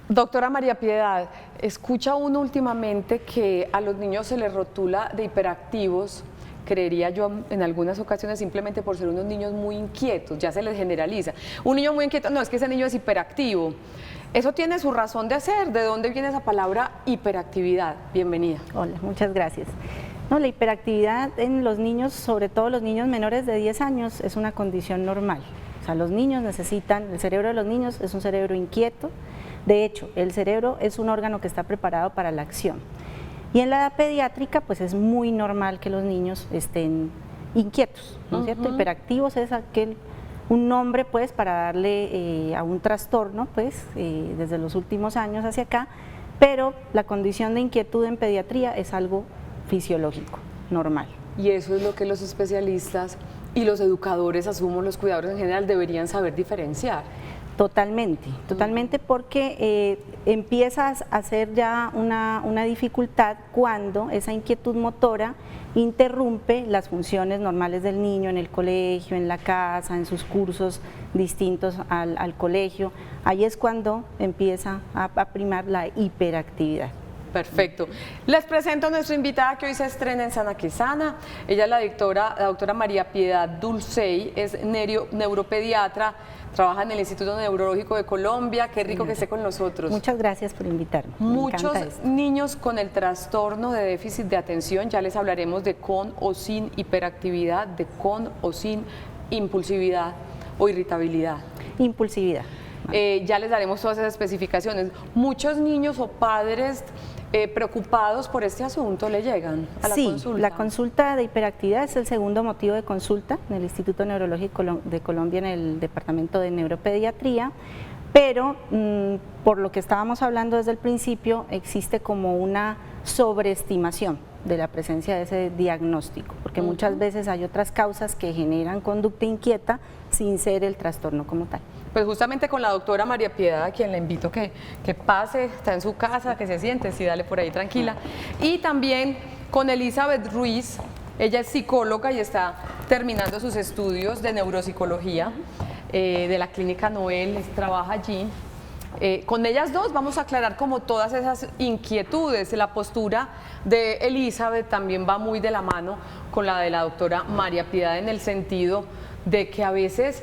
Doctora María Piedad, escucha uno últimamente que a los niños se les rotula de hiperactivos, creería yo en algunas ocasiones simplemente por ser unos niños muy inquietos, ya se les generaliza. Un niño muy inquieto, no, es que ese niño es hiperactivo. Eso tiene su razón de ser. ¿De dónde viene esa palabra hiperactividad? Bienvenida. Hola, muchas gracias. No, la hiperactividad en los niños, sobre todo los niños menores de 10 años, es una condición normal. O sea, los niños necesitan, el cerebro de los niños es un cerebro inquieto. De hecho, el cerebro es un órgano que está preparado para la acción. Y en la edad pediátrica, pues es muy normal que los niños estén inquietos, ¿no es cierto? Hiperactivos es un nombre pues para darle a un trastorno pues desde los últimos años hacia acá, pero la condición de inquietud en pediatría es algo fisiológico, normal. Y eso es lo que los especialistas y los educadores, asumo los cuidadores en general, deberían saber diferenciar. Totalmente, totalmente, porque empiezas a hacer ya una dificultad cuando esa inquietud motora interrumpe las funciones normales del niño en el colegio, en la casa, en sus cursos distintos al colegio. Ahí es cuando empieza a primar la hiperactividad. Perfecto. Les presento a nuestra invitada que hoy se estrena en Sana que Sana. Ella es la doctora María Piedad Dulcey, es neuropediatra, trabaja en el Instituto Neurológico de Colombia. Qué rico que esté con nosotros. Muchas gracias por invitarme. Muchos niños con el trastorno de déficit de atención, ya les hablaremos de con o sin hiperactividad, de con o sin impulsividad o irritabilidad. Impulsividad. Ya les daremos todas esas especificaciones. Muchos niños o padres preocupados por este asunto le llegan a la consulta. Sí, la consulta de hiperactividad es el segundo motivo de consulta en el Instituto Neurológico de Colombia en el Departamento de Neuropediatría, pero por lo que estábamos hablando desde el principio, existe como una sobreestimación de la presencia de ese diagnóstico, porque muchas veces hay otras causas que generan conducta inquieta sin ser el trastorno como tal. Pues justamente con la doctora María Piedad, a quien le invito que pase, está en su casa, que se siente, sí, dale por ahí tranquila. Y también con Elizabeth Ruiz, ella es psicóloga y está terminando sus estudios de neuropsicología de la Clínica Noel, trabaja allí. Con ellas dos vamos a aclarar como todas esas inquietudes. La postura de Elizabeth también va muy de la mano con la de la doctora María Piedad en el sentido de que a veces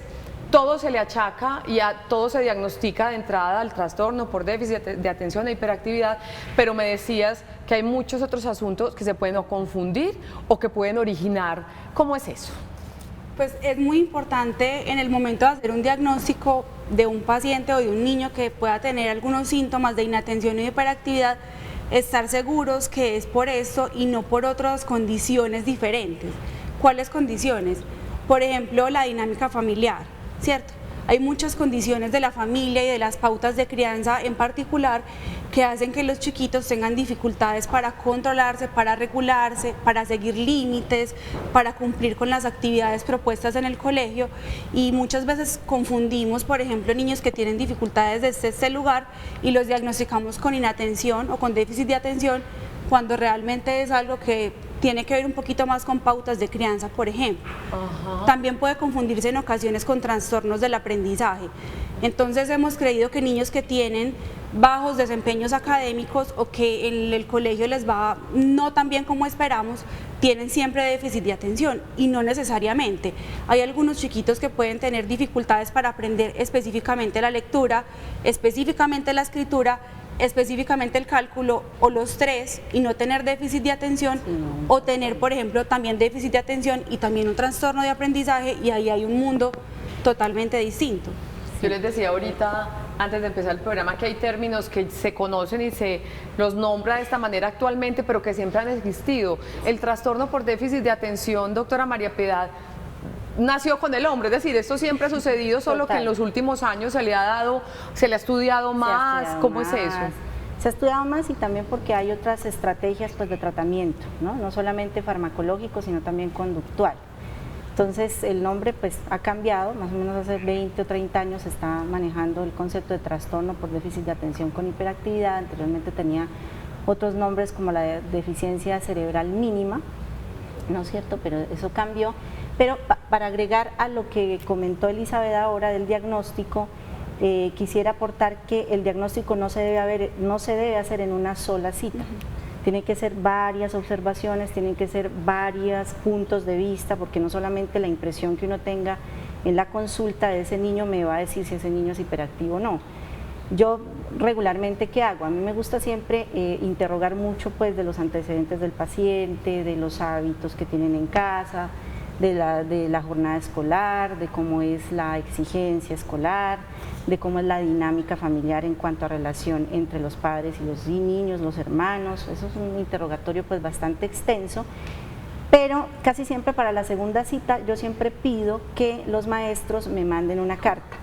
todo se le achaca y a todo se diagnostica de entrada al trastorno por déficit de atención e hiperactividad, pero me decías que hay muchos otros asuntos que se pueden o confundir o que pueden originar. ¿Cómo es eso? Pues es muy importante en el momento de hacer un diagnóstico de un paciente o de un niño que pueda tener algunos síntomas de inatención y hiperactividad, estar seguros que es por esto y no por otras condiciones diferentes. ¿Cuáles condiciones? Por ejemplo, la dinámica familiar, ¿cierto? Hay muchas condiciones de la familia y de las pautas de crianza en particular que hacen que los chiquitos tengan dificultades para controlarse, para regularse, para seguir límites, para cumplir con las actividades propuestas en el colegio, y muchas veces confundimos, por ejemplo, niños que tienen dificultades desde este lugar y los diagnosticamos con inatención o con déficit de atención, cuando realmente es algo que tiene que ver un poquito más con pautas de crianza, por ejemplo. También puede confundirse en ocasiones con trastornos del aprendizaje. Entonces hemos creído que niños que tienen bajos desempeños académicos o que en el colegio les va no tan bien como esperamos, tienen siempre déficit de atención, y no necesariamente. Hay algunos chiquitos que pueden tener dificultades para aprender específicamente la lectura, específicamente la escritura, específicamente el cálculo, o los tres, y no tener déficit de atención, o tener, por ejemplo, también déficit de atención y también un trastorno de aprendizaje, y ahí hay un mundo totalmente distinto. Yo les decía ahorita, antes de empezar el programa, que hay términos que se conocen y se los nombra de esta manera actualmente, pero que siempre han existido. El trastorno por déficit de atención, doctora María Piedad, nació con el hombre, es decir, esto siempre ha sucedido, solo que en los últimos años se le ha estudiado más. ¿Cómo es eso? Se ha estudiado más, y también porque hay otras estrategias pues de tratamiento, no solamente farmacológico, sino también conductual. Entonces el nombre pues ha cambiado, más o menos hace 20 o 30 años se está manejando el concepto de trastorno por déficit de atención con hiperactividad. Anteriormente tenía otros nombres como la deficiencia cerebral mínima, ¿no es cierto? Pero eso cambió. Pero para agregar a lo que comentó Elizabeth ahora del diagnóstico, quisiera aportar que el diagnóstico no se debe hacer en una sola cita. Tiene que ser varias observaciones, tienen que ser varios puntos de vista, porque no solamente la impresión que uno tenga en la consulta de ese niño me va a decir si ese niño es hiperactivo o no. Yo regularmente, ¿qué hago? A mí me gusta siempre interrogar mucho pues de los antecedentes del paciente, de los hábitos que tienen en casa, de la jornada escolar, de cómo es la exigencia escolar, de cómo es la dinámica familiar en cuanto a relación entre los padres y los niños, los hermanos. Eso es un interrogatorio pues bastante extenso, pero casi siempre para la segunda cita yo siempre pido que los maestros me manden una carta,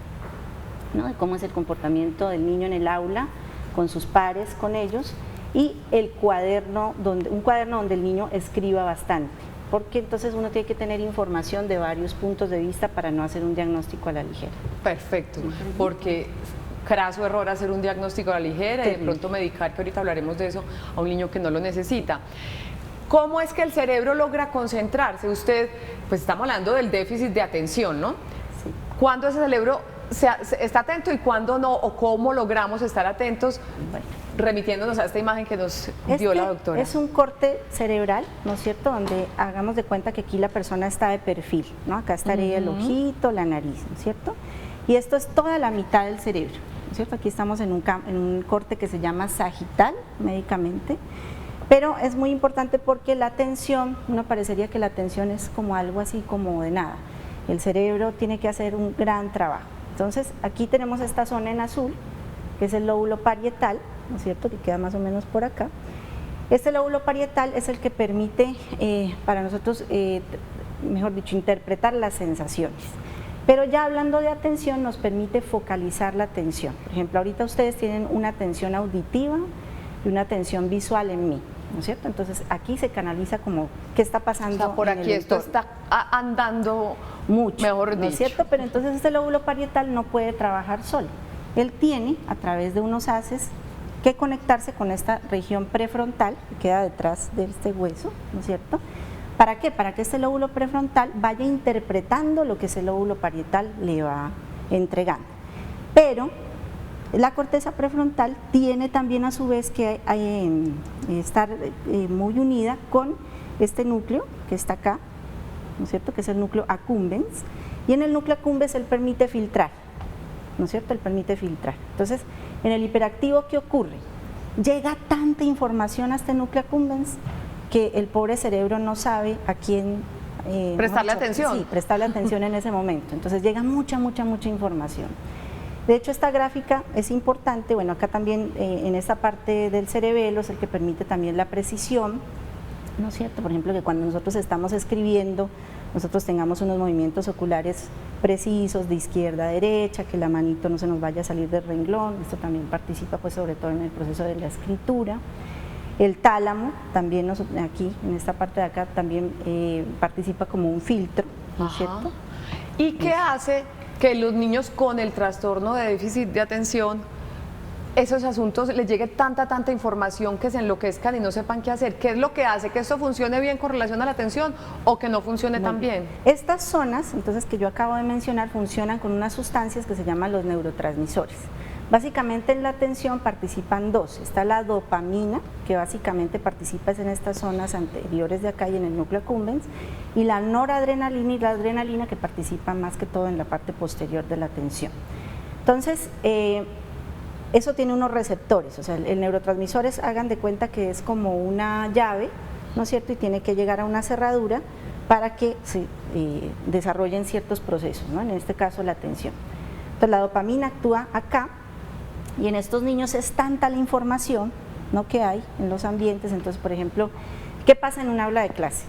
¿no?, de cómo es el comportamiento del niño en el aula, con sus pares, con ellos, y un cuaderno donde el niño escriba bastante, porque entonces uno tiene que tener información de varios puntos de vista para no hacer un diagnóstico a la ligera. Perfecto, porque craso error hacer un diagnóstico a la ligera y de pronto medicar, que ahorita hablaremos de eso, a un niño que no lo necesita. ¿Cómo es que el cerebro logra concentrarse? Usted, pues estamos hablando del déficit de atención, ¿no? Sí. ¿Cuándo ese cerebro está atento y cuándo no? ¿O cómo logramos estar atentos? Bueno, remitiéndonos a esta imagen que nos dio la doctora. Es un corte cerebral, ¿no es cierto?, donde hagamos de cuenta que aquí la persona está de perfil, ¿no? Acá estaría el ojito, la nariz, ¿no es cierto? Y esto es toda la mitad del cerebro, ¿no es cierto? Aquí estamos en un corte que se llama sagital médicamente, pero es muy importante porque la atención, uno parecería que la atención es como algo así como de nada. El cerebro tiene que hacer un gran trabajo. Entonces, aquí tenemos esta zona en azul, que es el lóbulo parietal, ¿no es cierto?, que queda más o menos por acá. Este lóbulo parietal es el que permite para nosotros, mejor dicho, interpretar las sensaciones. Pero ya hablando de atención, nos permite focalizar la atención. Por ejemplo, ahorita ustedes tienen una atención auditiva y una atención visual en mí, ¿no es cierto? Entonces aquí se canaliza como qué está pasando. O sea, por aquí esto está andando mucho, mejor dicho. ¿No es cierto? Pero entonces este lóbulo parietal no puede trabajar solo. Él tiene, a través de unos haces, que conectarse con esta región prefrontal que queda detrás de este hueso, ¿no es cierto? ¿Para qué? Para que este lóbulo prefrontal vaya interpretando lo que ese lóbulo parietal le va entregando. Pero la corteza prefrontal tiene también a su vez que estar muy unida con este núcleo que está acá, ¿no es cierto?, que es el núcleo accumbens, y en el núcleo accumbens él permite filtrar, ¿no es cierto?, él permite filtrar. Entonces, en el hiperactivo, ¿qué ocurre? Llega tanta información a este núcleo accumbens que el pobre cerebro no sabe a quién prestarle atención. Sí, prestarle atención en ese momento. Entonces llega mucha información. De hecho, esta gráfica es importante, bueno, acá también en esta parte del cerebelo es el que permite también la precisión, ¿no es cierto? Por ejemplo, que cuando nosotros estamos escribiendo, nosotros tengamos unos movimientos oculares precisos de izquierda a derecha, que la manito no se nos vaya a salir del renglón. Esto también participa pues sobre todo en el proceso de la escritura. El tálamo también aquí, en esta parte de acá, también participa como un filtro, ¿no es cierto? ¿Y qué hace que los niños con el trastorno de déficit de atención, esos asuntos les llegue tanta información que se enloquezcan y no sepan qué hacer? ¿Qué es lo que hace que esto funcione bien con relación a la atención o que no funcione tan bien? Estas zonas, entonces, que yo acabo de mencionar, funcionan con unas sustancias que se llaman los neurotransmisores. Básicamente en la atención participan dos. Está la dopamina, que básicamente participa en estas zonas anteriores de acá y en el núcleo accumbens, y la noradrenalina y la adrenalina, que participan más que todo en la parte posterior de la atención. Entonces, eso tiene unos receptores, o sea, el neurotransmisor hagan de cuenta que es como una llave, ¿no es cierto?, y tiene que llegar a una cerradura para que se desarrollen ciertos procesos, ¿no?, en este caso la atención. Entonces la dopamina actúa acá, y en estos niños es tanta la información, ¿no?, que hay en los ambientes. Entonces, por ejemplo, ¿qué pasa en un aula de clase?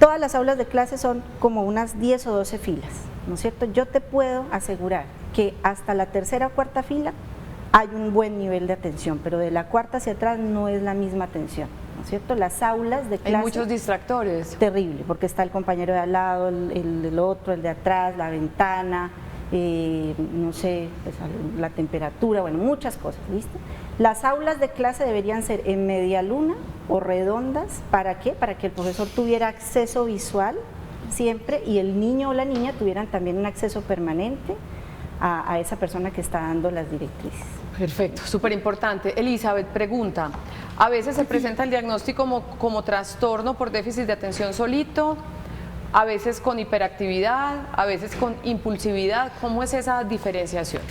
Todas las aulas de clase son como unas 10 o 12 filas, ¿no es cierto? Yo te puedo asegurar que hasta la tercera o cuarta fila hay un buen nivel de atención, pero de la cuarta hacia atrás no es la misma atención, ¿no es cierto? Las aulas de clase... Hay muchos distractores. Terrible, porque está el compañero de al lado, el otro, el de atrás, la ventana, no sé, pues, la temperatura, bueno, muchas cosas, ¿listo? Las aulas de clase deberían ser en media luna o redondas. ¿Para qué? Para que el profesor tuviera acceso visual siempre y el niño o la niña tuvieran también un acceso permanente a esa persona que está dando las directrices. Perfecto, súper importante. Elizabeth pregunta, a veces se presenta el diagnóstico como trastorno por déficit de atención solito, a veces con hiperactividad, a veces con impulsividad. ¿Cómo es esa diferenciación?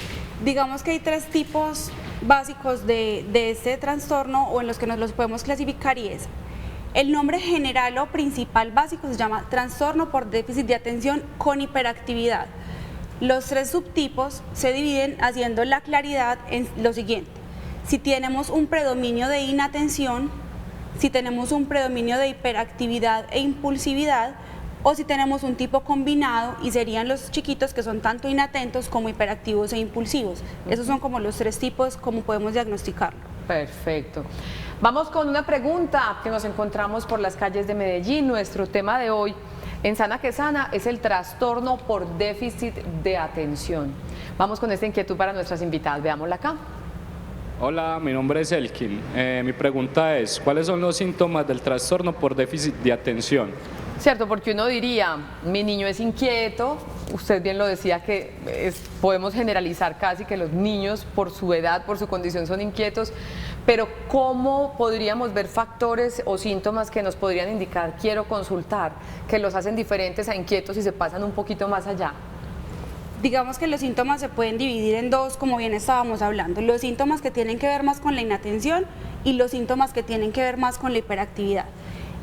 Digamos que hay 3 tipos básicos de este trastorno o en los que nos los podemos clasificar, y es el nombre general o principal básico se llama trastorno por déficit de atención con hiperactividad. Los 3 subtipos se dividen haciendo la claridad en lo siguiente: si tenemos un predominio de inatención, si tenemos un predominio de hiperactividad e impulsividad, o si tenemos un tipo combinado, y serían los chiquitos que son tanto inatentos como hiperactivos e impulsivos. Esos son como los 3 tipos como podemos diagnosticarlo. Perfecto. Vamos con una pregunta que nos encontramos por las calles de Medellín. Nuestro tema de hoy en Sana que Sana es el trastorno por déficit de atención. Vamos con esta inquietud para nuestras invitadas. Veámosla acá. Hola, mi nombre es Elkin. Mi pregunta es, ¿cuáles son los síntomas del trastorno por déficit de atención? Cierto, porque uno diría, mi niño es inquieto, usted bien lo decía que podemos generalizar casi que los niños por su edad, por su condición son inquietos, pero ¿cómo podríamos ver factores o síntomas que nos podrían indicar, quiero consultar, que los hacen diferentes a inquietos y se pasan un poquito más allá? Digamos que los síntomas se pueden dividir en 2, como bien estábamos hablando: los síntomas que tienen que ver más con la inatención y los síntomas que tienen que ver más con la hiperactividad.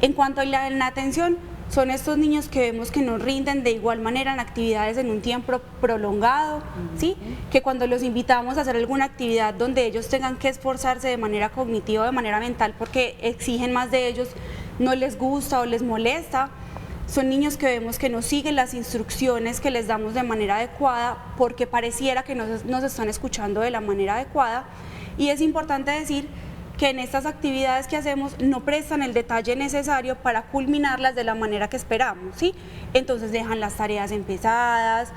En cuanto a la inatención, son estos niños que vemos que no rinden de igual manera en actividades en un tiempo prolongado, ¿sí? Que cuando los invitamos a hacer alguna actividad donde ellos tengan que esforzarse de manera cognitiva o de manera mental porque exigen más de ellos, no les gusta o les molesta. Son niños que vemos que no siguen las instrucciones que les damos de manera adecuada porque pareciera que no nos están escuchando de la manera adecuada. Y es importante decir que en estas actividades que hacemos no prestan el detalle necesario para culminarlas de la manera que esperamos, ¿sí? Entonces dejan las tareas empezadas,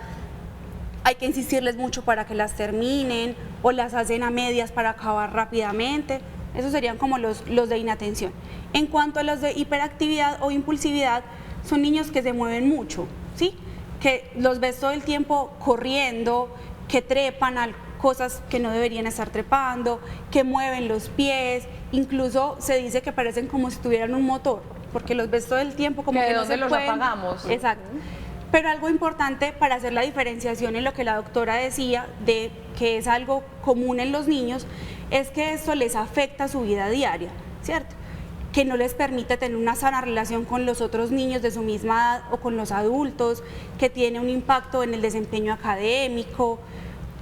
hay que insistirles mucho para que las terminen, o las hacen a medias para acabar rápidamente. Esos serían como los de inatención. En cuanto a los de hiperactividad o impulsividad, son niños que se mueven mucho, ¿sí? Que los ves todo el tiempo corriendo, que trepan al cosas que no deberían estar trepando, que mueven los pies, incluso se dice que parecen como si tuvieran un motor, porque los ves todo el tiempo como que no se pueden. Apagamos. Exacto. Pero algo importante para hacer la diferenciación en lo que la doctora decía, de que es algo común en los niños, es que esto les afecta su vida diaria, ¿cierto? Que no les permite tener una sana relación con los otros niños de su misma edad o con los adultos, que tiene un impacto en el desempeño académico,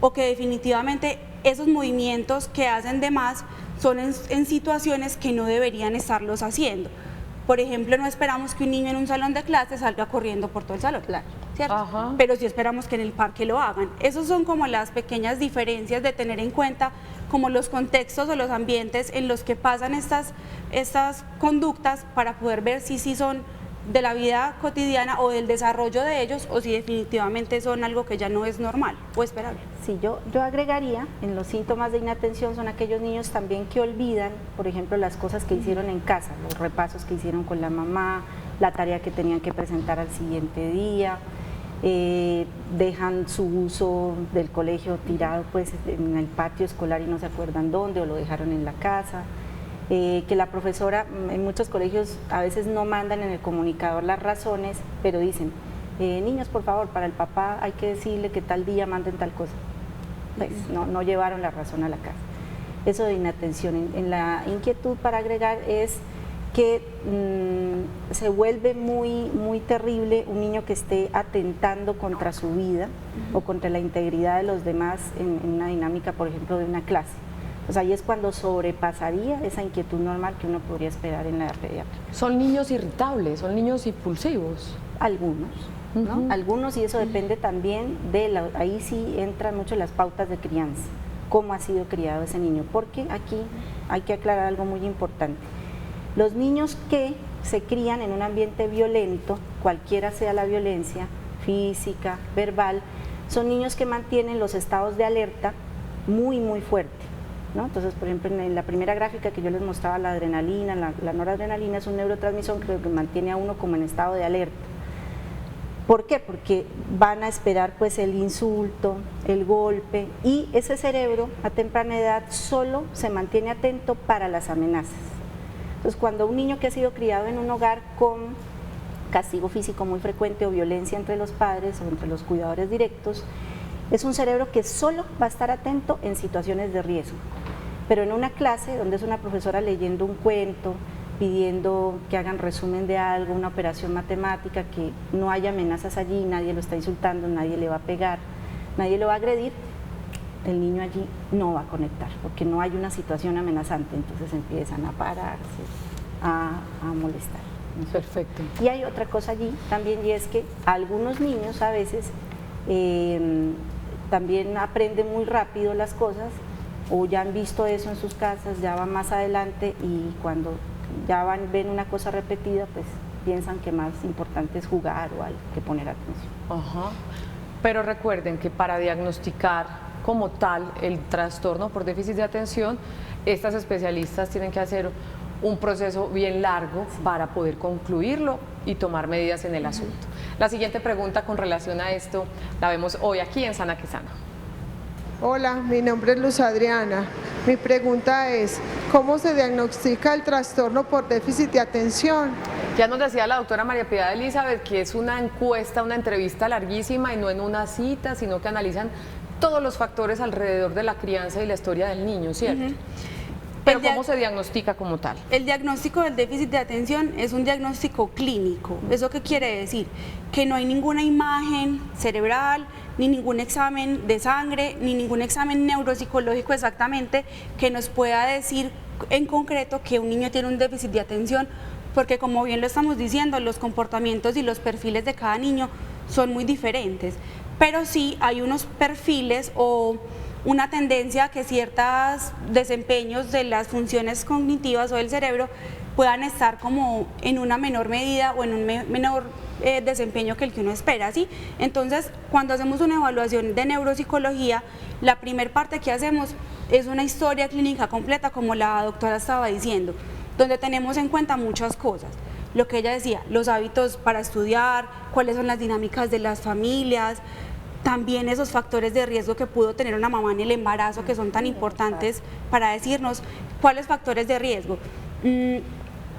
o que definitivamente esos movimientos que hacen de más son en situaciones que no deberían estarlos haciendo. Por ejemplo, no esperamos que un niño en un salón de clases salga corriendo por todo el salón, ¿cierto? Ajá. Pero sí esperamos que en el parque lo hagan. Esos son como las pequeñas diferencias de tener en cuenta como los contextos o los ambientes en los que pasan estas conductas para poder ver si sí son de la vida cotidiana o del desarrollo de ellos, o si definitivamente son algo que ya no es normal o esperable. Sí, yo agregaría, en los síntomas de inatención son aquellos niños también que olvidan, por ejemplo, las cosas que hicieron en casa, los repasos que hicieron con la mamá, la tarea que tenían que presentar al siguiente día, dejan su uso del colegio tirado pues en el patio escolar y no se acuerdan dónde, o lo dejaron en la casa. Que la profesora en muchos colegios a veces no mandan en el comunicador las razones, pero dicen, niños, por favor, para el papá hay que decirle que tal día manden tal cosa. Pues no llevaron la razón a la casa. Eso de inatención. En la inquietud, para agregar, es que se vuelve muy terrible un niño que esté atentando contra su vida o contra la integridad de los demás en una dinámica, por ejemplo, de una clase. Pues ahí es cuando sobrepasaría esa inquietud normal que uno podría esperar en la edad pediátrica. ¿Son niños irritables? ¿Son niños impulsivos? Algunos, ¿no? Algunos, y eso depende también ahí sí entran mucho las pautas de crianza, cómo ha sido criado ese niño, porque aquí hay que aclarar algo muy importante. Los niños que se crían en un ambiente violento, cualquiera sea la violencia, física, verbal, son niños que mantienen los estados de alerta muy fuerte, ¿no? Entonces, por ejemplo, en la primera gráfica que yo les mostraba, la adrenalina, la noradrenalina es un neurotransmisor que mantiene a uno como en estado de alerta. ¿Por qué? Porque van a esperar pues el insulto, el golpe, y ese cerebro a temprana edad solo se mantiene atento para las amenazas. Entonces, cuando un niño que ha sido criado en un hogar con castigo físico muy frecuente o violencia entre los padres o entre los cuidadores directos, es un cerebro que solo va a estar atento en situaciones de riesgo. Pero en una clase donde es una profesora leyendo un cuento, pidiendo que hagan resumen de algo, una operación matemática, que no haya amenazas allí, nadie lo está insultando, nadie le va a pegar, nadie lo va a agredir, el niño allí no va a conectar, porque no hay una situación amenazante, entonces empiezan a pararse, a molestar. Perfecto. Y hay otra cosa allí también, y es que algunos niños a veces también aprenden muy rápido las cosas, o ya han visto eso en sus casas, ya van más adelante, y cuando ya ven una cosa repetida, pues piensan que más importante es jugar o algo que poner atención. Ajá. Pero recuerden que para diagnosticar como tal el trastorno por déficit de atención, estas especialistas tienen que hacer un proceso bien largo para poder concluirlo y tomar medidas en el asunto. La siguiente pregunta con relación a esto la vemos hoy aquí en Sana que Sana. Hola, mi nombre es Luz Adriana. Mi pregunta es, ¿cómo se diagnostica el trastorno por déficit de atención? Ya nos decía la doctora María Piedad Elizabeth que es una encuesta, una entrevista larguísima y no en una cita, sino que analizan todos los factores alrededor de la crianza y la historia del niño, ¿cierto? Pero ¿cómo se diagnostica como tal? El diagnóstico del déficit de atención es un diagnóstico clínico. ¿Eso qué quiere decir? Que no hay ninguna imagen cerebral, ni ningún examen de sangre, ni ningún examen neuropsicológico exactamente que nos pueda decir en concreto que un niño tiene un déficit de atención, porque como bien lo estamos diciendo, los comportamientos y los perfiles de cada niño son muy diferentes, pero sí hay unos perfiles o una tendencia a que ciertos desempeños de las funciones cognitivas o del cerebro puedan estar como en una menor medida o en un menor desempeño que el que uno espera, ¿sí? Entonces, cuando hacemos una evaluación de neuropsicología, la primera parte que hacemos es una historia clínica completa, como la doctora estaba diciendo, donde tenemos en cuenta muchas cosas. Lo que ella decía, los hábitos para estudiar, cuáles son las dinámicas de las familias, también esos factores de riesgo que pudo tener una mamá en el embarazo, que son tan importantes para decirnos cuáles factores de riesgo.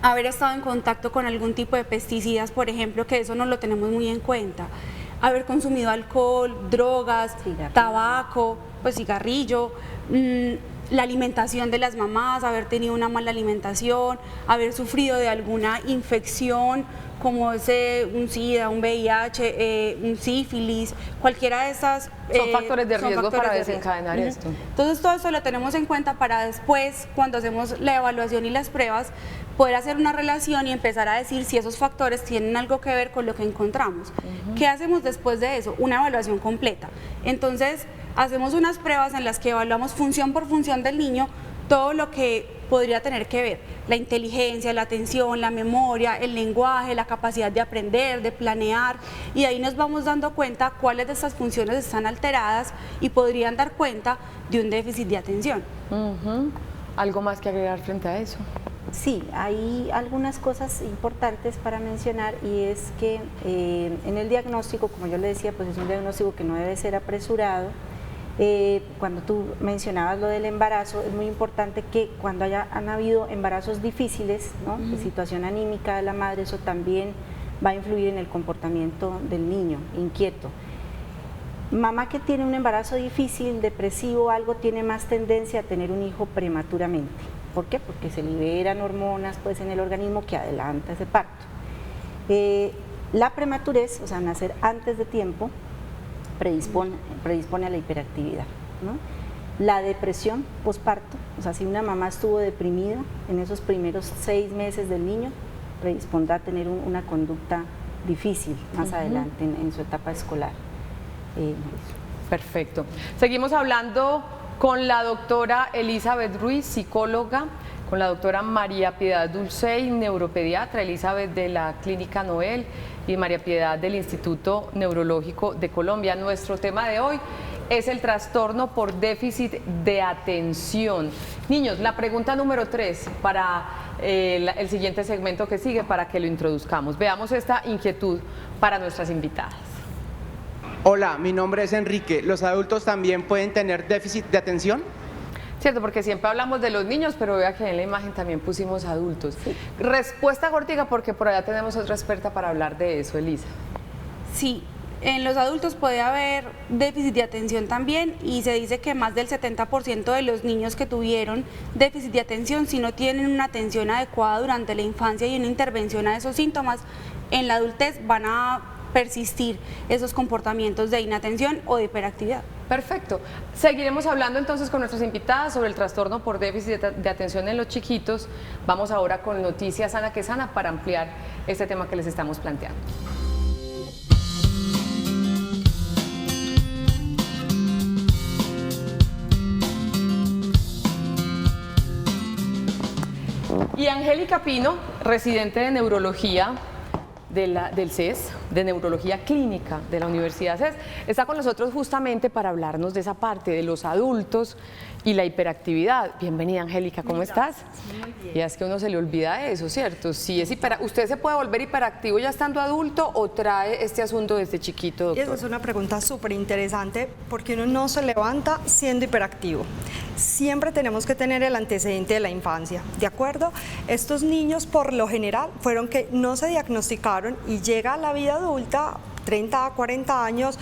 Haber estado en contacto con algún tipo de pesticidas, por ejemplo, que eso no lo tenemos muy en cuenta. Haber consumido alcohol, drogas, tabaco, pues cigarrillo, la alimentación de las mamás, haber tenido una mala alimentación, haber sufrido de alguna infección como un SIDA, un VIH, un sífilis, cualquiera de esas. Son factores de riesgo para desencadenar esto. Entonces todo eso lo tenemos en cuenta para después, cuando hacemos la evaluación y las pruebas, poder hacer una relación y empezar a decir si esos factores tienen algo que ver con lo que encontramos. ¿Qué hacemos después de eso? Una evaluación completa. Entonces hacemos unas pruebas en las que evaluamos función por función del niño, todo lo que podría tener que ver, la inteligencia, la atención, la memoria, el lenguaje, la capacidad de aprender, de planear, y ahí nos vamos dando cuenta cuáles de estas funciones están alteradas y podrían dar cuenta de un déficit de atención. ¿Algo más que agregar frente a eso? Sí, hay algunas cosas importantes para mencionar, y es que en el diagnóstico, como yo le decía, pues es un diagnóstico que no debe ser apresurado. Cuando tú mencionabas lo del embarazo, es muy importante que cuando han habido embarazos difíciles, ¿no? De situación anímica de la madre, eso también va a influir en el comportamiento del niño, inquieto. Mamá que tiene un embarazo difícil, depresivo, algo, tiene más tendencia a tener un hijo prematuramente. ¿Por qué? Porque se liberan hormonas pues, en el organismo que adelanta ese parto. La prematurez, o sea, nacer antes de tiempo, predispone a la hiperactividad, ¿no? La depresión posparto, o sea, si una mamá estuvo deprimida en esos primeros 6 meses del niño, predispondrá a tener una conducta difícil más adelante en su etapa escolar. Perfecto. Seguimos hablando con la doctora Elizabeth Ruiz, psicóloga, con la doctora María Piedad Dulcey, neuropediatra, Elizabeth de la Clínica Noel y María Piedad del Instituto Neurológico de Colombia. Nuestro tema de hoy es el trastorno por déficit de atención. Niños, la pregunta número 3 para el siguiente segmento que sigue, para que lo introduzcamos. Veamos esta inquietud. para nuestras invitadas. Hola, mi nombre es Enrique. ¿Los adultos también pueden tener déficit de atención? Cierto, porque siempre hablamos de los niños, pero vea que en la imagen también pusimos adultos. Respuesta cortica, porque por allá tenemos otra experta para hablar de eso, Elisa. Sí, en los adultos puede haber déficit de atención también y se dice que más del 70% de los niños que tuvieron déficit de atención, si no tienen una atención adecuada durante la infancia y una intervención a esos síntomas, en la adultez van a persistir esos comportamientos de inatención o de hiperactividad. Perfecto. Seguiremos hablando entonces con nuestras invitadas sobre el trastorno por déficit de atención en los chiquitos. Vamos ahora con Noticias Sana que Sana para ampliar este tema que les estamos planteando. Y Angélica Pino, residente de neurología del CES, de Neurología Clínica de la Universidad CES, está con nosotros justamente para hablarnos de esa parte de los adultos y la hiperactividad. Bienvenida, Angélica, ¿cómo estás? Muy bien. Y es que a uno se le olvida eso, ¿cierto? Si es ¿usted se puede volver hiperactivo ya estando adulto o trae este asunto desde chiquito, doctor? Esa es una pregunta súper interesante porque uno no se levanta siendo hiperactivo. Siempre tenemos que tener el antecedente de la infancia, ¿de acuerdo? Estos niños por lo general fueron que no se diagnosticaron y llega a la vida adulta, 30 a 40 años,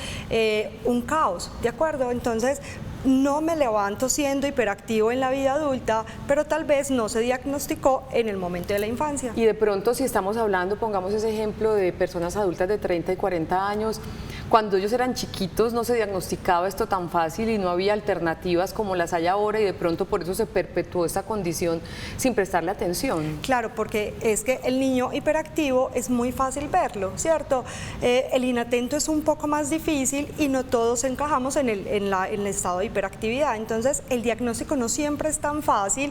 un caos, ¿de acuerdo? Entonces, no me levanto siendo hiperactivo en la vida adulta, pero tal vez no se diagnosticó en el momento de la infancia. Y de pronto, si estamos hablando, pongamos ese ejemplo de personas adultas de 30 y 40 años, cuando ellos eran chiquitos no se diagnosticaba esto tan fácil y no había alternativas como las hay ahora y de pronto por eso se perpetuó esta condición sin prestarle atención. Claro, porque es que el niño hiperactivo es muy fácil verlo, ¿cierto? El inatento es un poco más difícil y no todos encajamos en el estado de hiperactividad. Entonces, el diagnóstico no siempre es tan fácil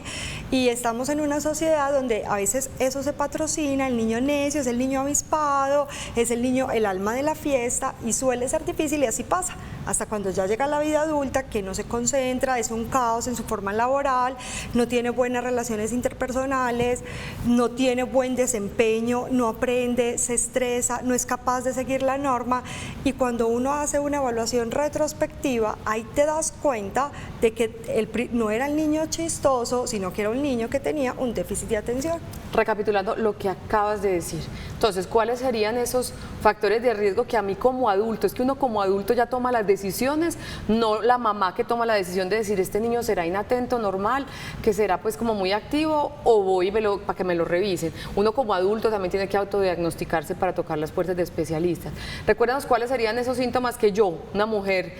y estamos en una sociedad donde a veces eso se patrocina, el niño necio es el niño avispado, es el niño, el alma de la fiesta y suele ser difícil y así pasa. Hasta cuando ya llega a la vida adulta que no se concentra, es un caos en su forma laboral, no tiene buenas relaciones interpersonales, no tiene buen desempeño, no aprende, se estresa, no es capaz de seguir la norma y cuando uno hace una evaluación retrospectiva, ahí te das cuenta de que no era el niño chistoso, sino que era un niño que tenía un déficit de atención. Recapitulando lo que acabas de decir, entonces, ¿cuáles serían esos factores de riesgo que a mí como adulto, es que uno como adulto ya toma las decisiones, no la mamá que toma la decisión de decir este niño será inatento, normal, que será pues como muy activo o voy para que me lo revisen? Uno como adulto también tiene que autodiagnosticarse para tocar las puertas de especialistas. Recuérdanos cuáles serían esos síntomas que yo, una mujer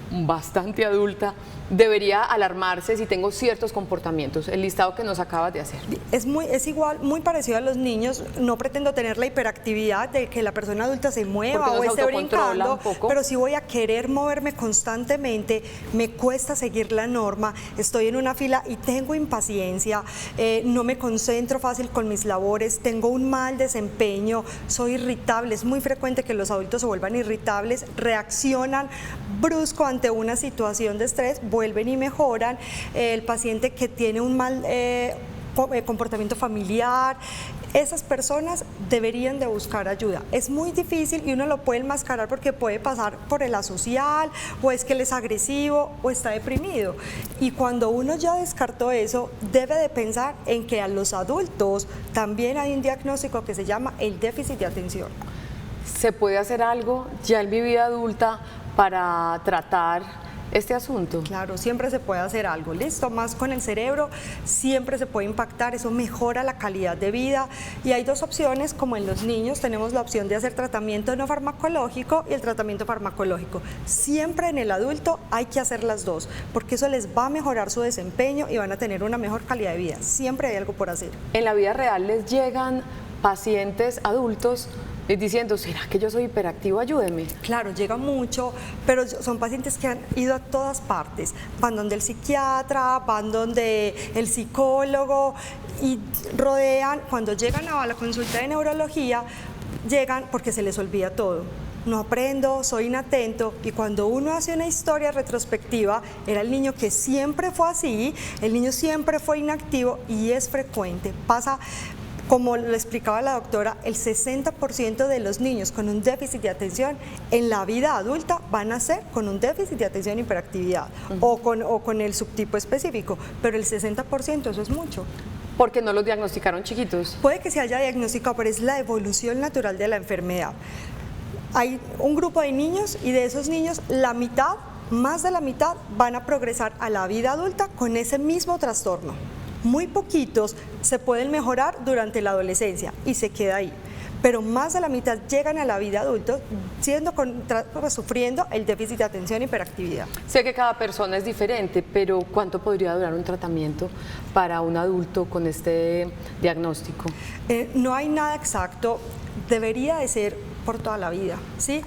bastante adulta, debería alarmarse si tengo ciertos comportamientos, el listado que nos acabas de hacer. Es igual, muy parecido a los niños, no pretendo tener la hiperactividad de que la persona adulta se mueva o esté brincando, pero si voy a querer moverme constantemente, me cuesta seguir la norma, estoy en una fila y tengo impaciencia, no me concentro fácil con mis labores, tengo un mal desempeño, soy irritable, es muy frecuente que los adultos se vuelvan irritables, reaccionan brusco ante una situación de estrés, vuelven y mejoran. El paciente que tiene un mal comportamiento familiar, esas personas deberían de buscar ayuda. Es muy difícil y uno lo puede enmascarar porque puede pasar por el asocial o es que él es agresivo o está deprimido. Y cuando uno ya descartó eso, debe de pensar en que a los adultos también hay un diagnóstico que se llama el déficit de atención. ¿Se puede hacer algo ya en mi vida adulta para tratar este asunto? Claro, siempre se puede hacer algo, listo, más con el cerebro, siempre se puede impactar, eso mejora la calidad de vida y hay dos opciones, como en los niños tenemos la opción de hacer tratamiento no farmacológico y el tratamiento farmacológico. Siempre en el adulto hay que hacer las dos, porque eso les va a mejorar su desempeño y van a tener una mejor calidad de vida, siempre hay algo por hacer. En la vida real les llegan pacientes adultos diciendo, ¿será que yo soy hiperactivo? Ayúdeme. Claro, llega mucho, pero son pacientes que han ido a todas partes. Van donde el psiquiatra, van donde el psicólogo y rodean, cuando llegan a la consulta de neurología, llegan porque se les olvida todo. No aprendo, soy inatento y cuando uno hace una historia retrospectiva, era el niño que siempre fue así, el niño siempre fue inactivo y es frecuente, pasa Como lo explicaba la doctora, el 60% de los niños con un déficit de atención en la vida adulta van a ser con un déficit de atención e hiperactividad o con el subtipo específico, pero el 60% eso es mucho. Porque no los diagnosticaron chiquitos. Puede que se haya diagnosticado, pero es la evolución natural de la enfermedad. Hay un grupo de niños y de esos niños la mitad, más de la mitad, van a progresar a la vida adulta con ese mismo trastorno. Muy poquitos se pueden mejorar durante la adolescencia y se queda ahí, pero más de la mitad llegan a la vida adulta sufriendo el déficit de atención e hiperactividad. Sé que cada persona es diferente, pero ¿cuánto podría durar un tratamiento para un adulto con este diagnóstico? No hay nada exacto, debería de ser por toda la vida, ¿sí?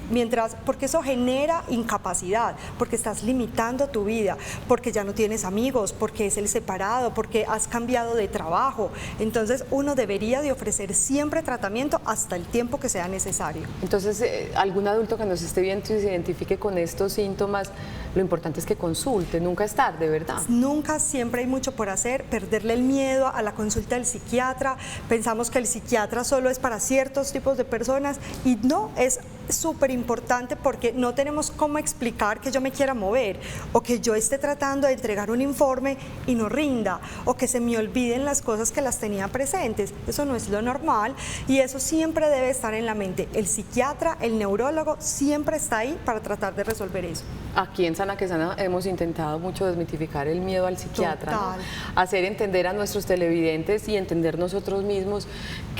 Porque eso genera incapacidad, porque estás limitando tu vida, porque ya no tienes amigos, porque es el separado, porque has cambiado de trabajo. Entonces uno debería de ofrecer siempre tratamiento hasta el tiempo que sea necesario. Entonces, algún adulto que nos esté viendo y se identifique con estos síntomas, lo importante es que consulte, nunca es tarde, ¿verdad? Nunca, siempre hay mucho por hacer, perderle el miedo a la consulta del psiquiatra. Pensamos que el psiquiatra solo es para ciertos tipos de personas y no, es súper importante porque no tenemos cómo explicar que yo me quiera mover o que yo esté tratando de entregar un informe y no rinda o que se me olviden las cosas que las tenía presentes. Eso no es lo normal y eso siempre debe estar en la mente. El psiquiatra, el neurólogo siempre está ahí para tratar de resolver eso. Aquí en Sana que Sana hemos intentado mucho desmitificar el miedo al psiquiatra, ¿no? Hacer entender a nuestros televidentes y entender nosotros mismos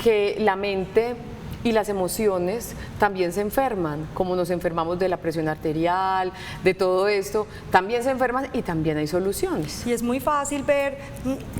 que la mente y las emociones también se enferman, como nos enfermamos de la presión arterial, de todo esto, también se enferman y también hay soluciones. Y es muy fácil ver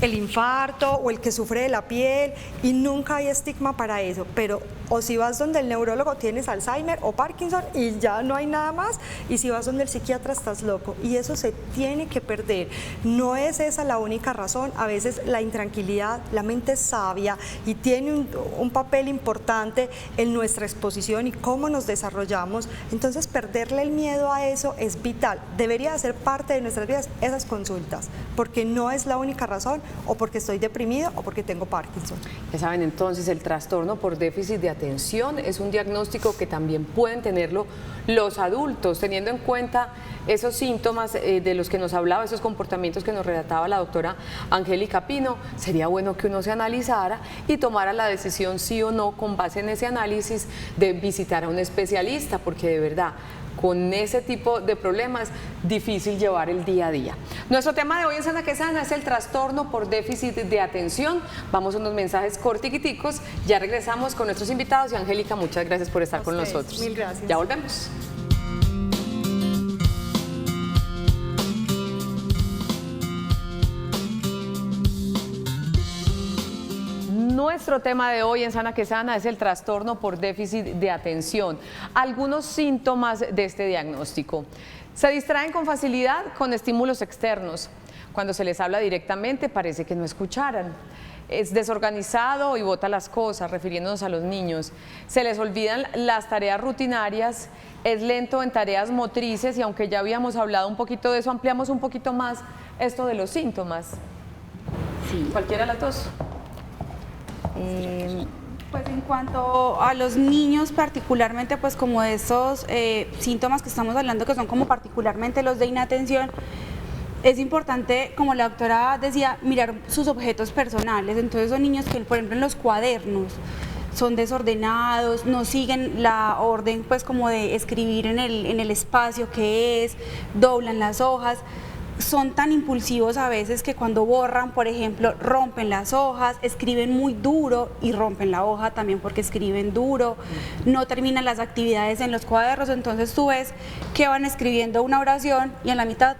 el infarto o el que sufre de la piel y nunca hay estigma para eso, pero o si vas donde el neurólogo tienes Alzheimer o Parkinson y ya no hay nada más, y si vas donde el psiquiatra estás loco, y eso se tiene que perder. No es esa la única razón, a veces la intranquilidad, la mente es sabia y tiene un papel importante en nuestra exposición y cómo nos desarrollamos, entonces perderle el miedo a eso es vital, debería ser parte de nuestras vidas esas consultas, porque no es la única razón o porque estoy deprimido o porque tengo Parkinson. Ya saben, entonces el trastorno por déficit de atención es un diagnóstico que también pueden tenerlo los adultos, teniendo en cuenta esos síntomas de los que nos hablaba, esos comportamientos que nos relataba la doctora Angélica Pino. Sería bueno que uno se analizara y tomara la decisión sí o no con base en ese análisis de visitar a un especialista, porque de verdad con ese tipo de problemas difícil llevar el día a día. Nuestro tema de hoy en Sana que Sana es el trastorno por déficit de atención. Vamos a unos mensajes cortiquiticos, ya regresamos con nuestros invitados y Angélica, muchas gracias por estar con nosotros. Mil gracias. Ya volvemos. Nuestro tema de hoy en Sana que Sana es el trastorno por déficit de atención. Algunos síntomas de este diagnóstico. Se distraen con facilidad con estímulos externos. Cuando se les habla directamente parece que no escucharan. Es desorganizado y bota las cosas, refiriéndonos a los niños. Se les olvidan las tareas rutinarias, es lento en tareas motrices y aunque ya habíamos hablado un poquito de eso, ampliamos un poquito más esto de los síntomas. Sí. ¿Cualquiera de las dos? Pues en cuanto a los niños particularmente, pues como de esos síntomas que estamos hablando que son como particularmente los de inatención, es importante, como la doctora decía, mirar sus objetos personales. Entonces son niños que, por ejemplo, en los cuadernos son desordenados, no siguen la orden pues como de escribir en el espacio que es, doblan las hojas. Son tan impulsivos a veces que cuando borran, por ejemplo, rompen las hojas, escriben muy duro y rompen la hoja también porque escriben duro, no terminan las actividades en los cuadernos, entonces tú ves que van escribiendo una oración y en la mitad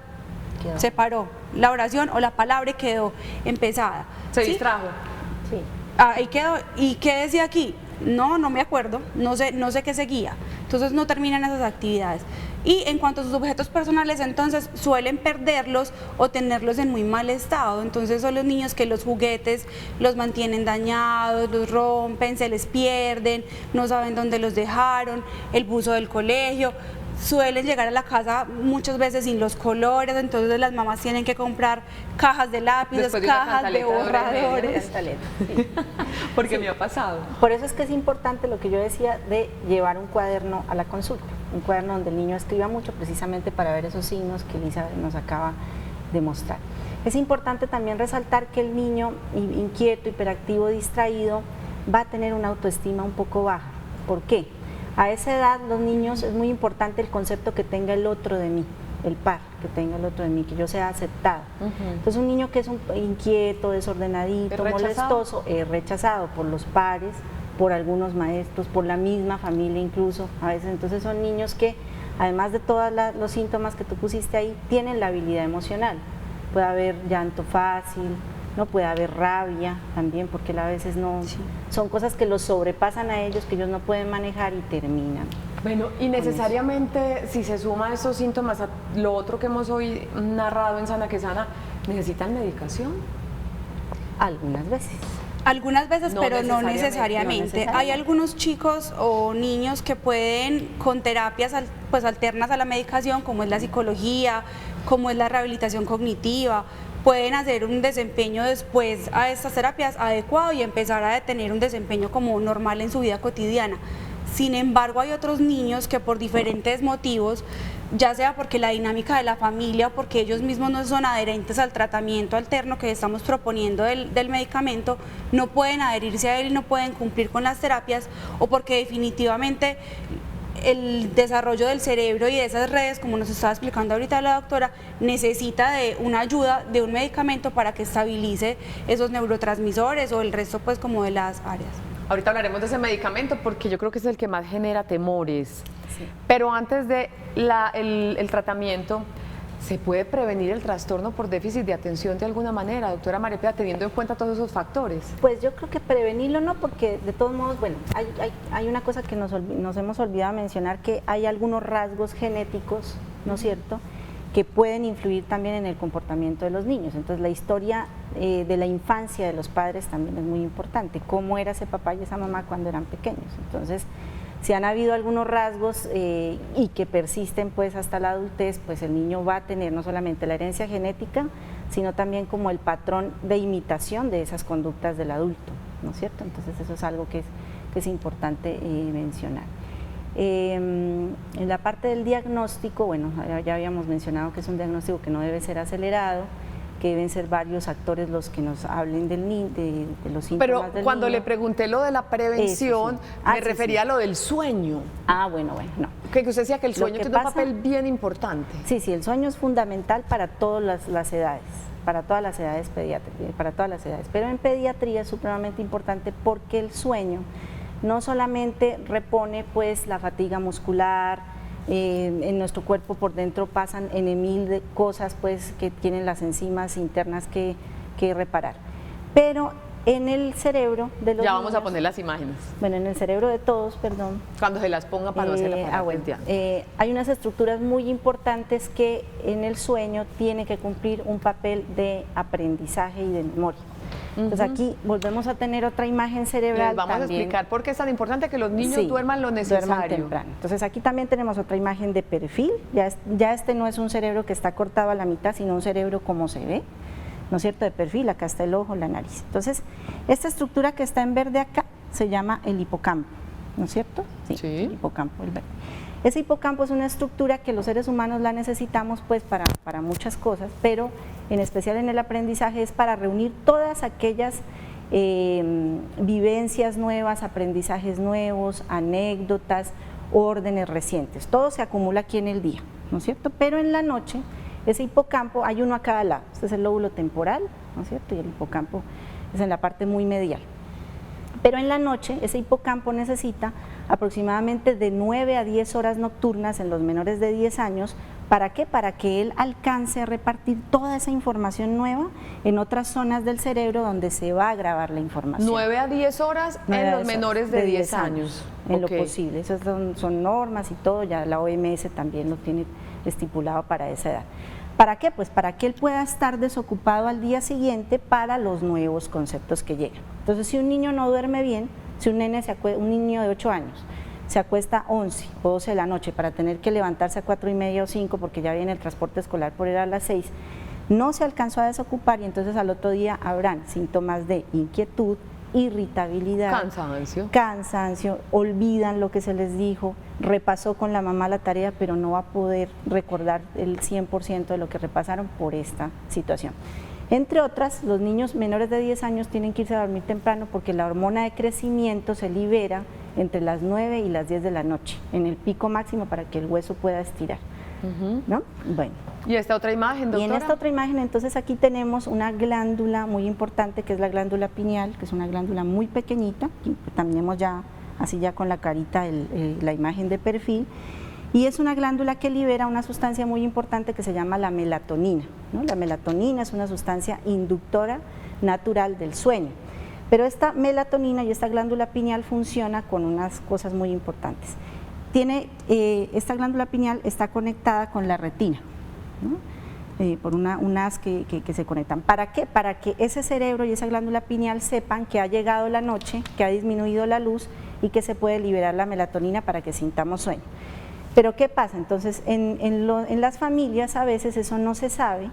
se paró la oración o la palabra quedó empezada. Se distrajo. Sí. Ahí quedó. ¿Y qué decía aquí? No me acuerdo, no sé qué seguía. Entonces no terminan esas actividades. Y en cuanto a sus objetos personales, entonces suelen perderlos o tenerlos en muy mal estado. Entonces son los niños que los juguetes los mantienen dañados, los rompen, se les pierden, no saben dónde los dejaron, el buzo del colegio. suelen llegar a la casa muchas veces sin los colores, entonces las mamás tienen que comprar cajas de lápices, cajas de borradores. Sí. Porque me ha pasado. Por eso es que es importante lo que yo decía de llevar un cuaderno a la consulta, un cuaderno donde el niño escriba mucho, precisamente para ver esos signos que Elisa nos acaba de mostrar. Es importante también resaltar que el niño inquieto, hiperactivo, distraído, va a tener una autoestima un poco baja. ¿Por qué? A esa edad los niños es muy importante el concepto que tenga el otro de mí, el par, que tenga el otro de mí, que yo sea aceptado. Entonces un niño que es inquieto, desordenadito, molestoso, es rechazado por los pares, por algunos maestros, por la misma familia incluso, a veces. Entonces son niños que, además de todos los síntomas que tú pusiste ahí, tienen la habilidad emocional. Puede haber llanto fácil, no puede haber rabia también, porque a veces no, son cosas que los sobrepasan a ellos, que ellos no pueden manejar y terminan. Bueno, y necesariamente si se suma estos síntomas a lo otro que hemos hoy narrado en Sana que Sana, ¿necesitan medicación? Algunas veces. Algunas veces, pero no necesariamente. Hay algunos chicos o niños que pueden, con terapias pues alternas a la medicación, como es la psicología, como es la rehabilitación cognitiva, pueden hacer un desempeño después a estas terapias adecuado y empezar a tener un desempeño como normal en su vida cotidiana. Sin embargo, hay otros niños que por diferentes motivos, ya sea porque la dinámica de la familia o porque ellos mismos no son adherentes al tratamiento alterno que estamos proponiendo del medicamento, no pueden adherirse a él y no pueden cumplir con las terapias, o porque definitivamente el desarrollo del cerebro y de esas redes, como nos estaba explicando ahorita la doctora, necesita de una ayuda, de un medicamento para que estabilice esos neurotransmisores o el resto pues como de las áreas. Ahorita hablaremos de ese medicamento porque yo creo que es el que más genera temores. Sí. Pero antes de el tratamiento, ¿se puede prevenir el trastorno por déficit de atención de alguna manera, doctora María Piedad, teniendo en cuenta todos esos factores? Pues yo creo que prevenirlo no, porque de todos modos, bueno, hay una cosa que nos hemos olvidado mencionar, que hay algunos rasgos genéticos, ¿no es cierto?, que pueden influir también en el comportamiento de los niños. Entonces la historia de la infancia de los padres también es muy importante, cómo era ese papá y esa mamá cuando eran pequeños. Entonces, si han habido algunos rasgos y que persisten pues hasta la adultez, pues el niño va a tener no solamente la herencia genética, sino también como el patrón de imitación de esas conductas del adulto, ¿no es cierto? Entonces eso es algo que es importante mencionar. En la parte del diagnóstico, bueno, ya habíamos mencionado que es un diagnóstico que no debe ser acelerado, que deben ser varios actores los que nos hablen de los síntomas Pero del cuando niño. Le pregunté lo de la prevención, me refería a lo del sueño. Bueno, no. Que usted decía que el sueño tiene un papel bien importante. Sí, el sueño es fundamental para todas las edades, para todas las edades pediátricas, para todas las edades. Pero en pediatría es supremamente importante porque el sueño no solamente repone pues la fatiga muscular, en nuestro cuerpo por dentro pasan en mil de cosas pues que tienen las enzimas internas que reparar, pero en el cerebro de los ya vamos niños, a poner las imágenes. Bueno, en el cerebro de todos, perdón. Cuando se las ponga para no hacer la hay unas estructuras muy importantes que en el sueño tienen que cumplir un papel de aprendizaje y de memoria. Entonces aquí volvemos a tener otra imagen cerebral. Les vamos también. a explicar por qué es tan importante que los niños duerman lo necesario. Duerman temprano. Entonces aquí también tenemos otra imagen de perfil, ya este no es un cerebro que está cortado a la mitad, sino un cerebro como se ve, ¿no es cierto?, de perfil, acá está el ojo, la nariz. Entonces, esta estructura que está en verde acá se llama el hipocampo, ¿no es cierto? Sí. El hipocampo, el verde. Ese hipocampo es una estructura que los seres humanos la necesitamos pues para muchas cosas, pero en especial en el aprendizaje es para reunir todas aquellas vivencias nuevas, aprendizajes nuevos, anécdotas, órdenes recientes. Todo se acumula aquí en el día, ¿no es cierto? Pero en la noche, ese hipocampo, hay uno a cada lado. Este es el lóbulo temporal, ¿no es cierto? Y el hipocampo es en la parte muy medial. Pero en la noche, ese hipocampo necesita aproximadamente de 9 a 10 horas nocturnas en los menores de 10 años. ¿Para qué? Para que él alcance a repartir toda esa información nueva en otras zonas del cerebro donde se va a grabar la información. 9 a 10 horas en los menores de 10 años. En lo posible. Esas son normas y todo, ya la OMS también lo tiene estipulado para esa edad. ¿Para qué? Pues para que él pueda estar desocupado al día siguiente para los nuevos conceptos que llegan. Entonces, si un niño no duerme bien, si un niño de 8 años se acuesta 11 o 12 de la noche para tener que levantarse a 4:30 o 5 porque ya viene el transporte escolar por ir a las 6, no se alcanzó a desocupar y entonces al otro día habrán síntomas de inquietud, irritabilidad, cansancio, olvidan lo que se les dijo, repasó con la mamá la tarea pero no va a poder recordar el 100% de lo que repasaron por esta situación. Entre otras, los niños menores de 10 años tienen que irse a dormir temprano porque la hormona de crecimiento se libera entre las 9 y las 10 de la noche, en el pico máximo para que el hueso pueda estirar. ¿No? Bueno. ¿Y esta otra imagen, doctora? Y en esta otra imagen, entonces aquí tenemos una glándula muy importante que es la glándula pineal, que es una glándula muy pequeñita, y también tenemos ya, así ya con la carita, la imagen de perfil, y es una glándula que libera una sustancia muy importante que se llama la melatonina, ¿no? La melatonina es una sustancia inductora natural del sueño, pero esta melatonina y esta glándula pineal funciona con unas cosas muy importantes. Esta glándula pineal está conectada con la retina, ¿no? Por unas que se conectan. ¿Para qué? Para que ese cerebro y esa glándula pineal sepan que ha llegado la noche, que ha disminuido la luz y que se puede liberar la melatonina para que sintamos sueño. Pero ¿qué pasa? Entonces en las familias a veces eso no se sabe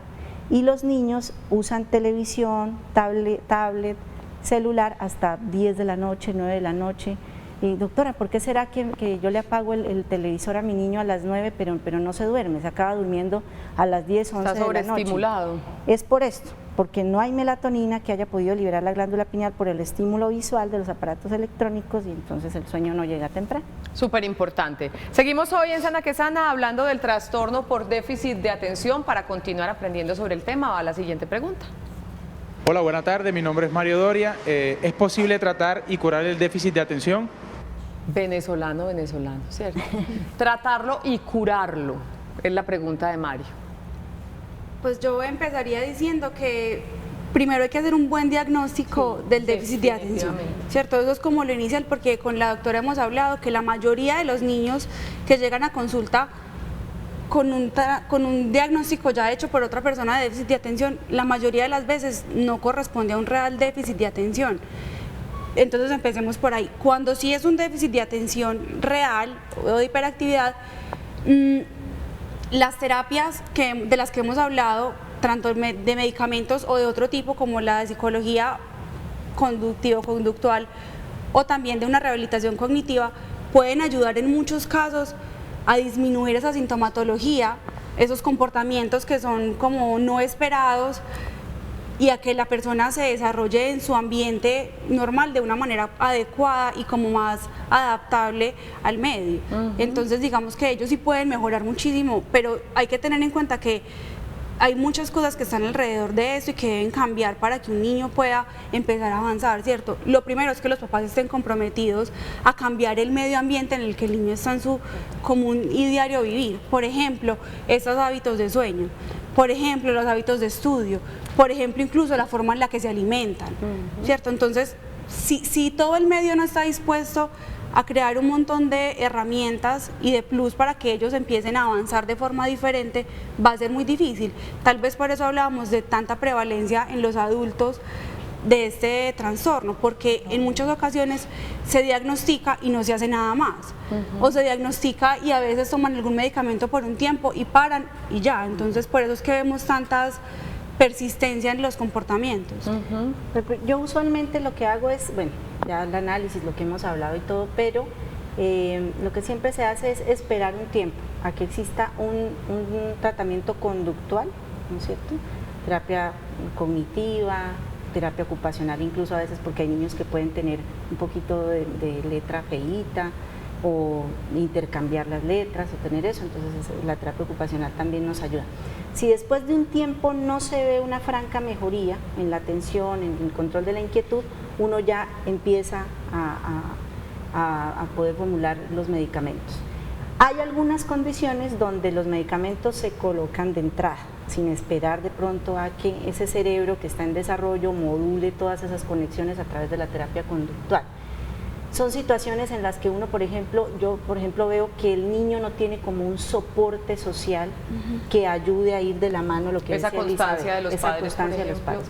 y los niños usan televisión, tablet, celular hasta 10 de la noche, 9 de la noche. Doctora, ¿por qué será que yo le apago el televisor a mi niño a las 9 pero no se duerme, se acaba durmiendo a las 10, 11 de la noche? Está sobreestimulado. Es por esto, porque no hay melatonina que haya podido liberar la glándula pineal por el estímulo visual de los aparatos electrónicos y entonces el sueño no llega temprano. Súper importante. Seguimos hoy en Sana que Sana hablando del trastorno por déficit de atención. Para continuar aprendiendo sobre el tema, va la siguiente pregunta. Hola, buenas tardes, mi nombre es Mario Doria. ¿Es posible tratar y curar el déficit de atención? Venezolano, ¿cierto? Tratarlo y curarlo, es la pregunta de Mario. Pues yo empezaría diciendo que primero hay que hacer un buen diagnóstico del déficit de atención, ¿cierto? Eso es como lo inicial, porque con la doctora hemos hablado que la mayoría de los niños que llegan a consulta con un diagnóstico ya hecho por otra persona de déficit de atención, la mayoría de las veces no corresponde a un real déficit de atención. Entonces empecemos por ahí. Cuando sí es un déficit de atención real o de hiperactividad, las terapias de las que hemos hablado, tanto de medicamentos o de otro tipo como la de psicología conductivo-conductual o también de una rehabilitación cognitiva, pueden ayudar en muchos casos a disminuir esa sintomatología, esos comportamientos que son como no esperados, y a que la persona se desarrolle en su ambiente normal de una manera adecuada y como más adaptable al medio. Entonces digamos que ellos sí pueden mejorar muchísimo, pero hay que tener en cuenta que hay muchas cosas que están alrededor de eso y que deben cambiar para que un niño pueda empezar a avanzar, ¿cierto? Lo primero es que los papás estén comprometidos a cambiar el medio ambiente en el que el niño está en su común y diario vivir. Por ejemplo, esos hábitos de sueño, por ejemplo, los hábitos de estudio, por ejemplo, incluso la forma en la que se alimentan, ¿cierto? Entonces, si todo el medio no está dispuesto a crear un montón de herramientas y de plus para que ellos empiecen a avanzar de forma diferente, va a ser muy difícil. Tal vez por eso hablábamos de tanta prevalencia en los adultos de este trastorno, porque en muchas ocasiones se diagnostica y no se hace nada más, o se diagnostica y a veces toman algún medicamento por un tiempo y paran y ya. Entonces por eso es que vemos tantas persistencia en los comportamientos. Yo usualmente lo que hago es, bueno, ya el análisis, lo que hemos hablado y todo, pero lo que siempre se hace es esperar un tiempo a que exista un tratamiento conductual, ¿no es cierto? Terapia cognitiva, terapia ocupacional, incluso a veces porque hay niños que pueden tener un poquito de letra feíta o intercambiar las letras o tener eso, entonces la terapia ocupacional también nos ayuda. Si después de un tiempo no se ve una franca mejoría en la atención, en el control de la inquietud, uno ya empieza a poder formular los medicamentos. Hay algunas condiciones donde los medicamentos se colocan de entrada, sin esperar de pronto a que ese cerebro que está en desarrollo module todas esas conexiones a través de la terapia conductual. Son situaciones en las que uno, yo por ejemplo veo que el niño no tiene como un soporte social que ayude a ir de la mano lo que esa constancia de los padres,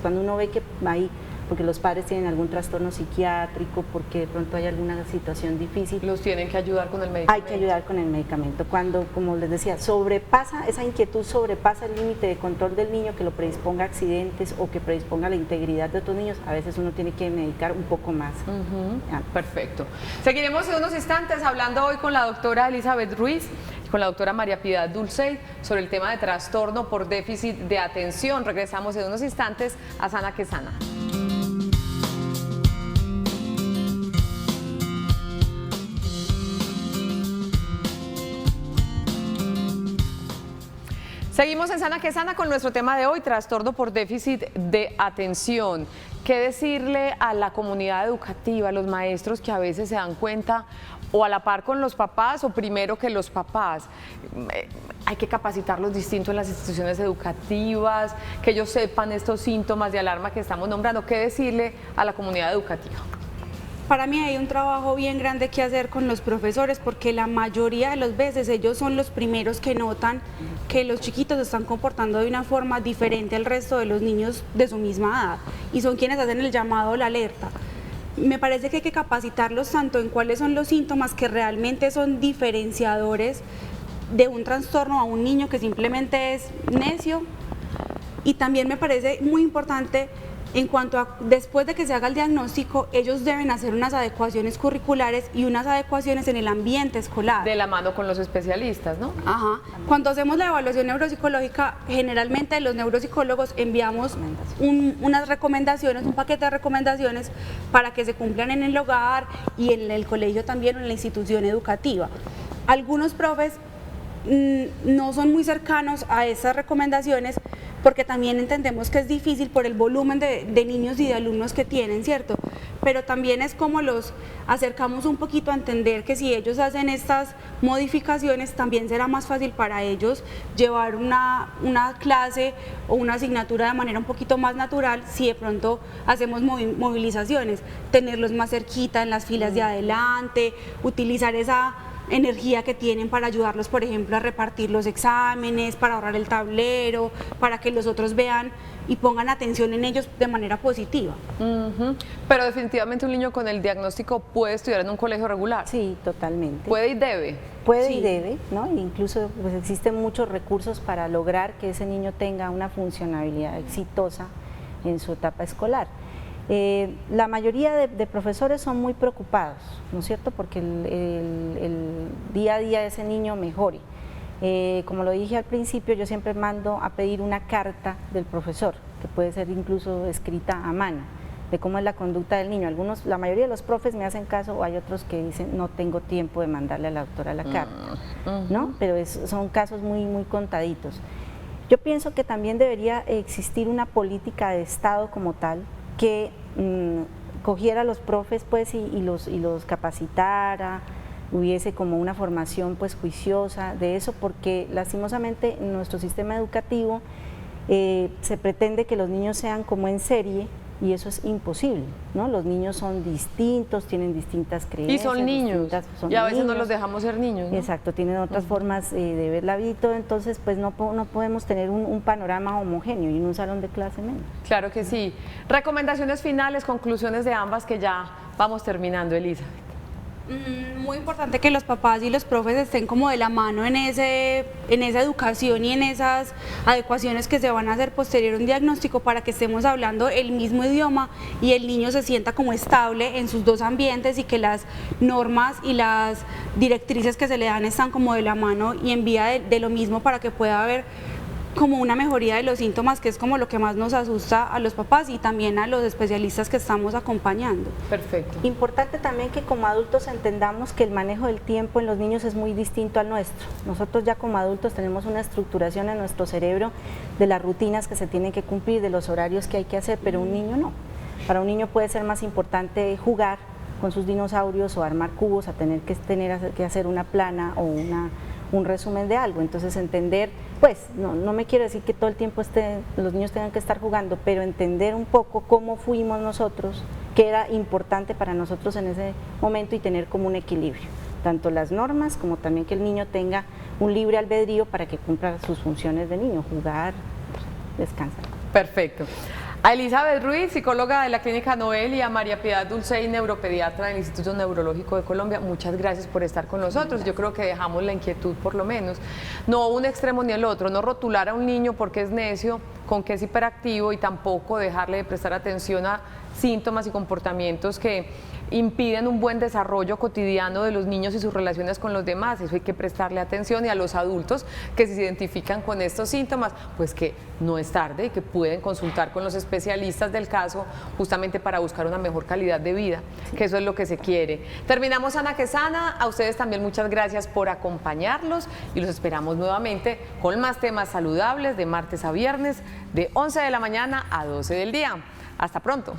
Cuando uno ve que hay porque los padres tienen algún trastorno psiquiátrico, porque de pronto hay alguna situación difícil. Los tienen que ayudar con el medicamento. Hay que ayudar con el medicamento. Cuando, como les decía, esa inquietud sobrepasa el límite de control del niño que lo predisponga a accidentes o que predisponga a la integridad de otros niños, a veces uno tiene que medicar un poco más. Perfecto. Seguiremos en unos instantes hablando hoy con la doctora Elizabeth Ruiz y con la doctora María Piedad Dulcey sobre el tema de trastorno por déficit de atención. Regresamos en unos instantes a Sana que Sana. Seguimos en Sana que Sana con nuestro tema de hoy, trastorno por déficit de atención. ¿Qué decirle a la comunidad educativa, a los maestros que a veces se dan cuenta o a la par con los papás o primero que los papás? Hay que capacitarlos distinto en las instituciones educativas, que ellos sepan estos síntomas de alarma que estamos nombrando. ¿Qué decirle a la comunidad educativa? Para mí hay un trabajo bien grande que hacer con los profesores porque la mayoría de las veces ellos son los primeros que notan que los chiquitos se están comportando de una forma diferente al resto de los niños de su misma edad y son quienes hacen el llamado o la alerta. Me parece que hay que capacitarlos tanto en cuáles son los síntomas que realmente son diferenciadores de un trastorno a un niño que simplemente es necio, y también me parece muy importante en cuanto a después de que se haga el diagnóstico, ellos deben hacer unas adecuaciones curriculares y unas adecuaciones en el ambiente escolar. De la mano con los especialistas, ¿no? Ajá. Cuando hacemos la evaluación neuropsicológica, generalmente los neuropsicólogos enviamos unas recomendaciones, un paquete de recomendaciones para que se cumplan en el hogar y en el colegio también o en la institución educativa. Algunos profes no son muy cercanos a esas recomendaciones porque también entendemos que es difícil por el volumen de niños y de alumnos que tienen, ¿cierto? Pero también es como los acercamos un poquito a entender que si ellos hacen estas modificaciones también será más fácil para ellos llevar una clase o una asignatura de manera un poquito más natural si de pronto hacemos movilizaciones, tenerlos más cerquita en las filas de adelante, utilizar esa energía que tienen para ayudarlos, por ejemplo, a repartir los exámenes, para ahorrar el tablero, para que los otros vean y pongan atención en ellos de manera positiva. Pero definitivamente un niño con el diagnóstico puede estudiar en un colegio regular. Sí, totalmente. ¿Puede y debe? Puede y debe, ¿no? Incluso pues, existen muchos recursos para lograr que ese niño tenga una funcionalidad exitosa en su etapa escolar. La mayoría de profesores son muy preocupados, ¿no es cierto?, porque el día a día de ese niño mejore. Como lo dije al principio, yo siempre mando a pedir una carta del profesor, que puede ser incluso escrita a mano, de cómo es la conducta del niño. La mayoría de los profes me hacen caso, o hay otros que dicen no tengo tiempo de mandarle a la doctora la carta, ¿no? Pero son casos muy, muy contaditos. Yo pienso que también debería existir una política de Estado como tal, que cogiera a los profes pues y los capacitara, hubiese como una formación pues juiciosa de eso, porque lastimosamente en nuestro sistema educativo se pretende que los niños sean como en serie y eso es imposible, ¿no? Los niños son distintos, tienen distintas creencias. Y son niños, y a veces no los dejamos ser niños, ¿no? Exacto, tienen otras formas de ver la vida y todo, entonces pues no podemos tener un panorama homogéneo y en un salón de clase menos. Claro que sí. Recomendaciones finales, conclusiones de ambas que ya vamos terminando, Elizabeth. Muy importante que los papás y los profes estén como de la mano en esa educación y en esas adecuaciones que se van a hacer posterior a un diagnóstico para que estemos hablando el mismo idioma y el niño se sienta como estable en sus dos ambientes y que las normas y las directrices que se le dan están como de la mano y en vía de lo mismo para que pueda haber como una mejoría de los síntomas, que es como lo que más nos asusta a los papás y también a los especialistas que estamos acompañando. Perfecto. Importante también que como adultos entendamos que el manejo del tiempo en los niños es muy distinto al nuestro. Nosotros ya como adultos tenemos una estructuración en nuestro cerebro de las rutinas que se tienen que cumplir, de los horarios que hay que hacer, pero un niño no. Para un niño puede ser más importante jugar con sus dinosaurios o armar cubos a tener que hacer una plana o un resumen de algo. Entonces entender, pues no me quiero decir que todo el tiempo los niños tengan que estar jugando, pero entender un poco cómo fuimos nosotros, qué era importante para nosotros en ese momento y tener como un equilibrio, tanto las normas como también que el niño tenga un libre albedrío para que cumpla sus funciones de niño, jugar, descansar. Perfecto. A Elizabeth Ruiz, psicóloga de la Clínica Noel, y a María Piedad Dulcey, neuropediatra del Instituto Neurológico de Colombia, muchas gracias por estar con nosotros. Yo creo que dejamos la inquietud, por lo menos, no un extremo ni el otro, no rotular a un niño porque es necio, con que es hiperactivo, y tampoco dejarle de prestar atención a síntomas y comportamientos que impiden un buen desarrollo cotidiano de los niños y sus relaciones con los demás. Eso hay que prestarle atención, y a los adultos que se identifican con estos síntomas, pues que no es tarde y que pueden consultar con los especialistas del caso justamente para buscar una mejor calidad de vida, que eso es lo que se quiere. Terminamos Sana que Sana. A ustedes también muchas gracias por acompañarlos y los esperamos nuevamente con más temas saludables de martes a viernes de 11 de la mañana a 12 del día. Hasta pronto.